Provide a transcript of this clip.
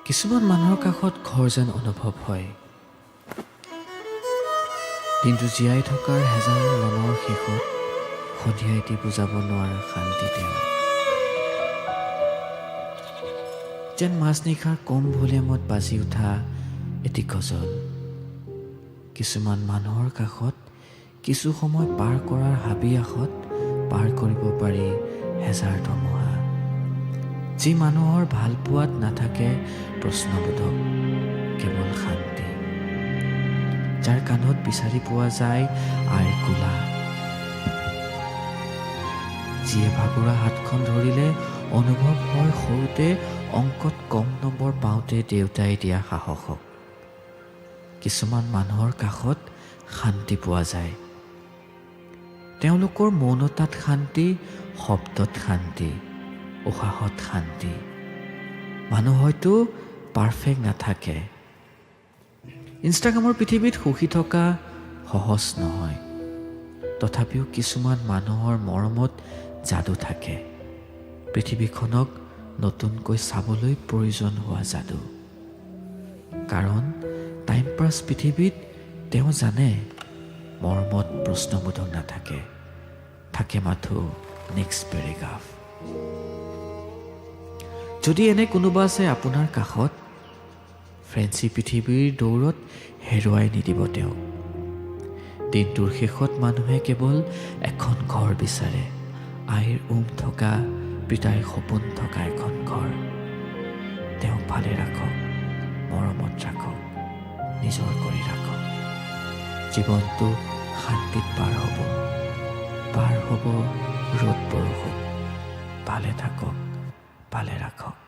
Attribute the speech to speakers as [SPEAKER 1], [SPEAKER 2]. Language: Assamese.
[SPEAKER 1] কিছুমান মানুহৰ কাষত ঘৰ যেন অনুভৱ হয়। দিনটো জীয়াই থকাৰ হেজাৰ মনৰ শেষত সন্ধিয়া এটি বুজাব নোৱাৰা শান্তি তেওঁ। যেন মাজনিশাৰ কম ভলিউমত বাজি উঠা এটি গজল। কিছুমান মানুহৰ কাষত কিছু সময় পাৰ কৰাৰ হাবি আশত পাৰ কৰিব পাৰি হেজাৰ ধুমুহা। যি মানুহৰ ভাল পোৱাত নাথাকে প্ৰশ্নবোধক, কেৱল শান্তি। যাৰ কাণত বিচাৰি পোৱা যায় আইৰ কোলা। যিয়ে ভাগৰা হাতখন ধৰিলে অনুভৱ হয় সৰুতে অংকত কম নম্বৰ পাওঁতে দেউতাই দিয়া সাহসক। কিছুমান মানুহৰ কাষত শান্তি পোৱা যায়। তেওঁলোকৰ মৌনতাত শান্তি, শব্দত শান্তি, উশাহত শান্তি। মানুহ হয়তো পাৰফেক্ট নাথাকে। ইনষ্টাগ্ৰামৰ পৃথিৱীত সুখী থকা সহজ নহয়। তথাপিও কিছুমান মানুহৰ মৰমত যাদু থাকে। পৃথিৱীখনক নতুনকৈ চাবলৈ প্ৰয়োজন হোৱা যাদু। কাৰণ টাইম পাছ পৃথিৱীত তেওঁ জানে মৰমত প্ৰশ্নবোধক নাথাকে, থাকে মাথো নেক্সট পেৰেগ্ৰাফ। যদি এনে কোনোবা আছে আপোনাৰ কাষত, ফ্ৰেণ্ডশ্বিপ পৃথিৱীৰ দৌৰত হেৰুৱাই নিদিব তেওঁ। দিনটোৰ শেষত মানুহে কেৱল এখন ঘৰ বিচাৰে, আইৰ থকা, পিতাইৰ সপোন থকা এখন ঘৰ। তেওঁক ভালে ৰাখক, মৰমত ৰাখক, নিজৰ কৰি ৰাখক। জীৱনটো শান্তিত পাৰ হ'ব ৰ'দ বৰষুণ। ভালে থাকক, ভালে ৰাখক।